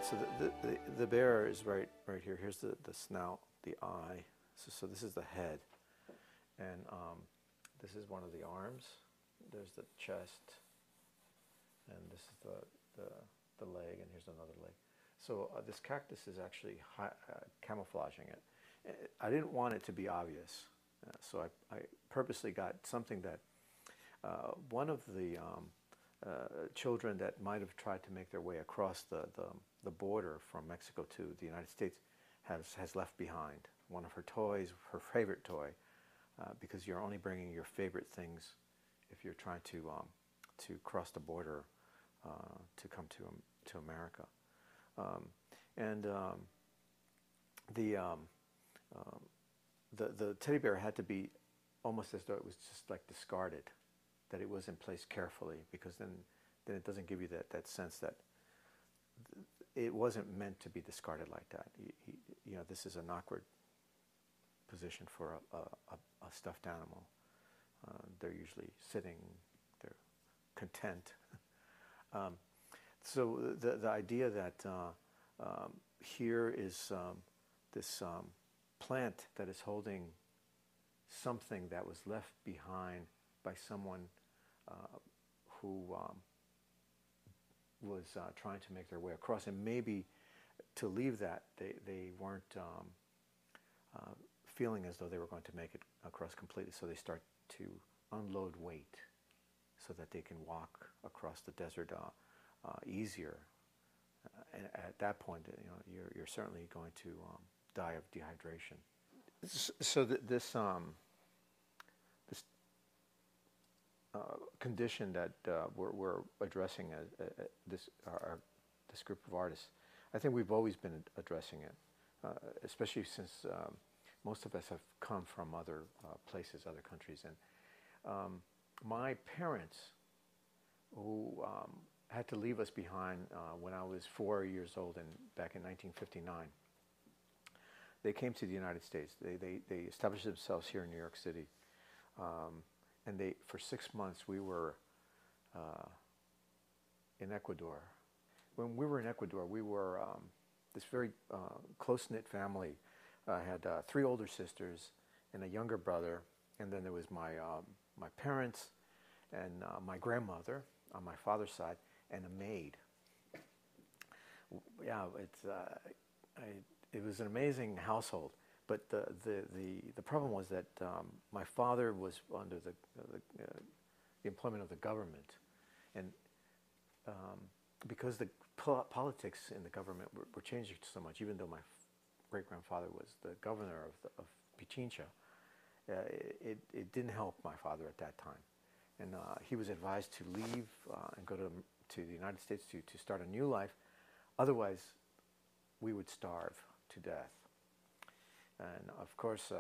So the bear is right here. Here's the snout, the eye. So this is the head, and this is one of the arms. There's the chest, and this is the leg, and here's another leg. So this cactus is actually camouflaging it. I didn't want it to be obvious, so I purposely got something that one of the children that might have tried to make their way across the border from Mexico to the United States has left behind. One of her toys, her favorite toy, because you're only bringing your favorite things if you're trying to cross the border to come to America. The teddy bear had to be almost as though it was just like discarded, that it was in place carefully, because then it doesn't give you that sense that it wasn't meant to be discarded like that. You know, this is an awkward position for a stuffed animal. They're usually sitting, they're content. So the idea that here is this plant that is holding something that was left behind by someone who was trying to make their way across, and maybe to leave that they weren't feeling as though they were going to make it across completely, so they start to unload weight so that they can walk across the desert easier. And at that point, you know, you're certainly going to die of dehydration. So this condition that we're addressing this group of artists, I think we've always been addressing it, especially since most of us have come from other places, other countries. And my parents, who had to leave us behind when I was 4 years old, and back in 1959, they came to the United States. They established themselves here in New York City. And for 6 months, we were in Ecuador. When we were in Ecuador, we were this very close-knit family. I had 3 older sisters and a younger brother, and then there was my parents and my grandmother on my father's side, and a maid. Yeah, it was an amazing household. But the problem was that my father was under the employment of the government, and because the politics in the government were changing so much, even though my great-grandfather was the governor of Pichincha, it didn't help my father at that time, and he was advised to leave and go to the United States to start a new life. Otherwise, we would starve to death. And of course,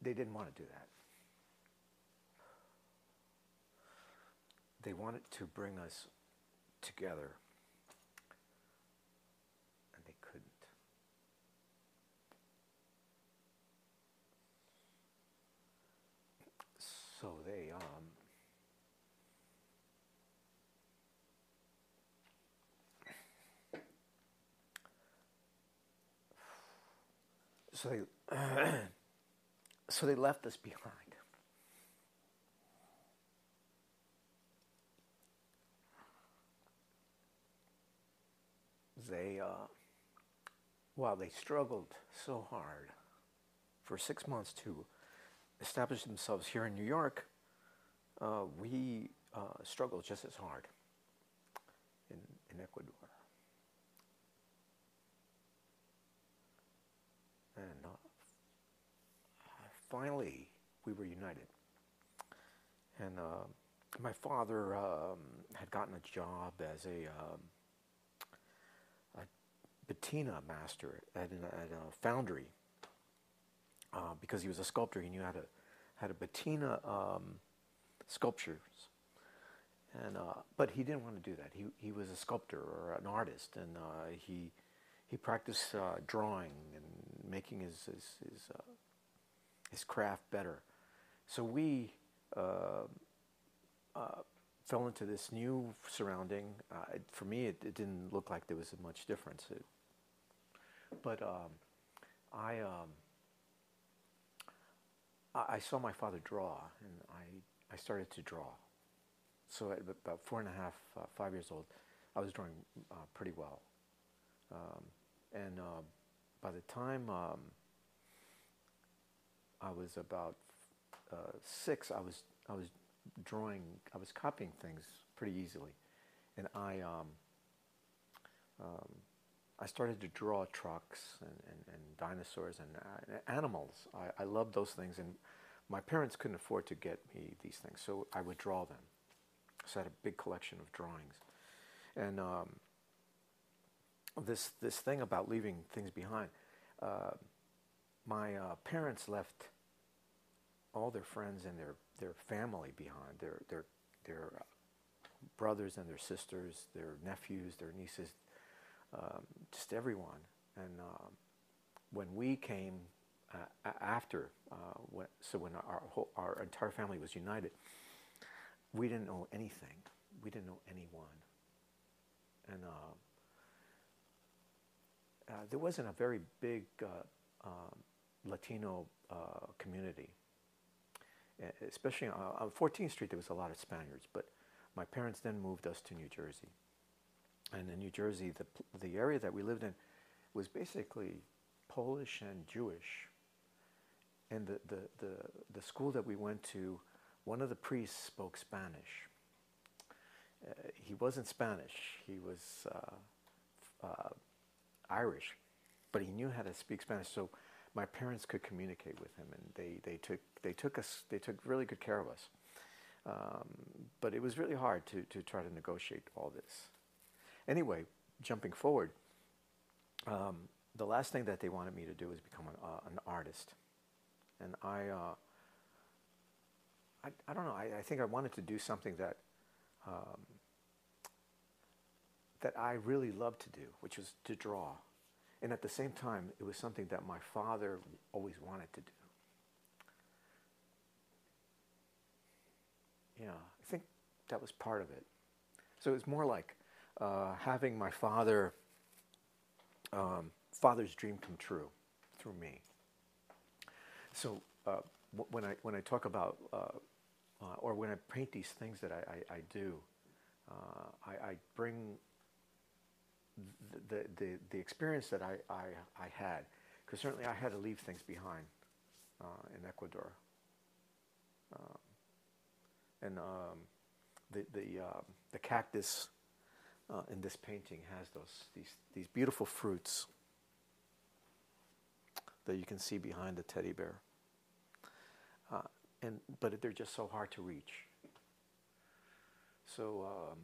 they didn't want to do that. They wanted to bring us together, and they couldn't. So so they left us behind. They struggled so hard for 6 months to establish themselves here in New York. We struggled just as hard in Ecuador. And finally, we were united. And my father had gotten a job as a patina master at a foundry, because he was a sculptor. He knew how to patina sculptures, and but he didn't want to do that. He was a sculptor or an artist, and he practiced drawing and making his craft better. So we fell into this new surrounding. For me, it didn't look like there was much difference. But I saw my father draw, and I started to draw. So at about 4.5, 5 years old, I was drawing pretty well. And by the time I was about 6, I was drawing. I was copying things pretty easily, and I started to draw trucks and dinosaurs and animals. I loved those things, and my parents couldn't afford to get me these things, so I would draw them. So I had a big collection of drawings, and this thing about leaving things behind. My parents left all their friends and their family behind, their brothers and their sisters, their nephews, their nieces, just everyone. And when we came after, when our entire family was united, we didn't know anything. We didn't know anyone. And there wasn't a very big Latino community. Especially on 14th Street, there was a lot of Spaniards, but my parents then moved us to New Jersey. And in New Jersey, the area that we lived in was basically Polish and Jewish. And the school that we went to, one of the priests spoke Spanish. He wasn't Spanish, he was Irish, but he knew how to speak Spanish, so my parents could communicate with him, and they took really good care of us. But it was really hard to try to negotiate all this. Anyway, jumping forward, the last thing that they wanted me to do was become an artist, and I don't know. I think I wanted to do something that I really loved to do, which was to draw. And at the same time, it was something that my father always wanted to do. Yeah, I think that was part of it. So it was more like having my father's dream come true through me. So when I talk about or when I paint these things that I do, I bring the experience that I had, because certainly I had to leave things behind in Ecuador, and the cactus in this painting has these beautiful fruits that you can see behind the teddy bear, but they're just so hard to reach. So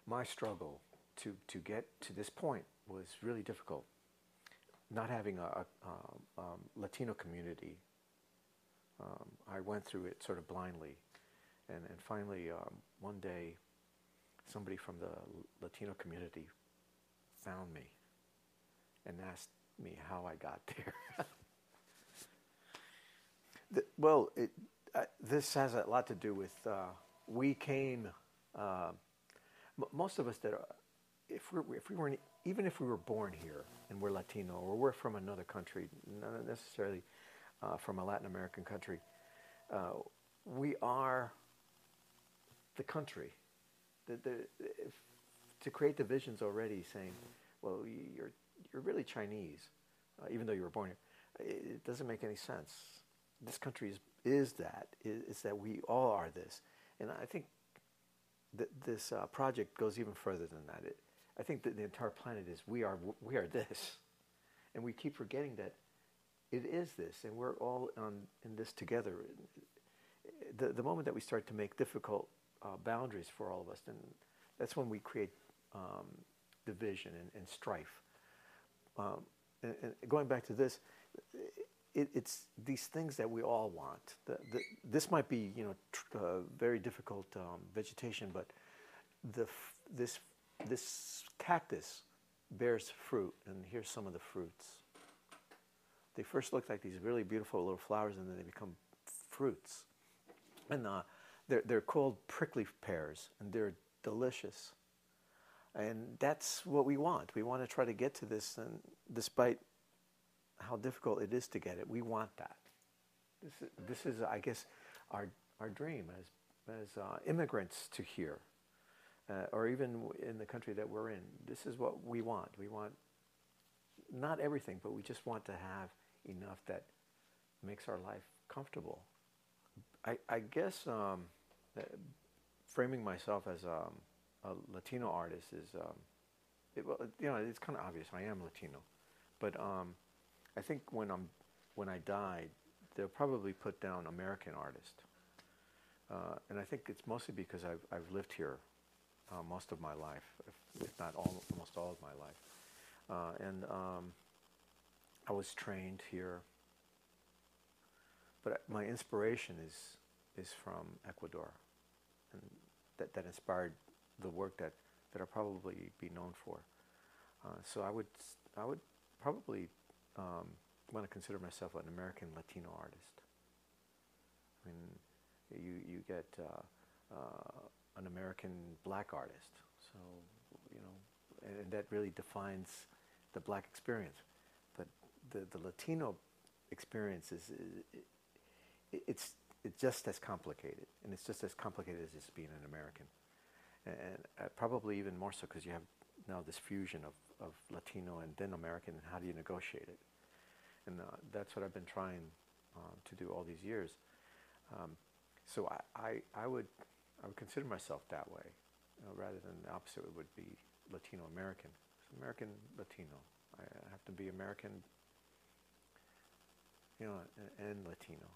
my struggle to get to this point was really difficult. Not having a Latino community, I went through it sort of blindly, and finally one day somebody from the Latino community found me and asked me how I got there. This has a lot to do with we came. Most of us that are, if we weren't, even if we were born here and we're Latino, or we're from another country, not necessarily from a Latin American country, we are the country. To create divisions already, saying, well, you're really Chinese, even though you were born here, it doesn't make any sense. This country is that we all are this, and I think that this project goes even further than that. I think that the entire planet is we are this, and we keep forgetting that it is this, and we're all in this together. The moment that we start to make difficult boundaries for all of us, then that's when we create division and strife. And going back to this, it's these things that we all want. This might be, very difficult vegetation, but this cactus bears fruit, and here's some of the fruits. They first look like these really beautiful little flowers, and then they become fruits. And they're called prickly pears, and they're delicious. And that's what we want. We want to try to get to this, and despite how difficult it is to get it, we want that. This is, I guess, our dream as immigrants to here, or even in the country that we're in. This is what we want. We want not everything, but we just want to have enough that makes our life comfortable. I guess framing myself as a Latino artist is, well, it's kind of obvious. I am Latino, but I think when I die, they'll probably put down American artist, and I think it's mostly because I've lived here most of my life, if not almost all of my life, and I was trained here. But my inspiration is from Ecuador, and that inspired the work that I'll probably be known for. So I would probably want to consider myself an American Latino artist. I mean, you get an American black artist, so and that really defines the black experience. But the Latino experience it's just as complicated, and it's just as complicated as just being an American, and probably even more so because you have now this fusion of Latino and then American, and how do you negotiate it? And that's what I've been trying to do all these years. So I would consider myself that way, rather than the opposite would be Latino American. So American Latino. I have to be American, and Latino.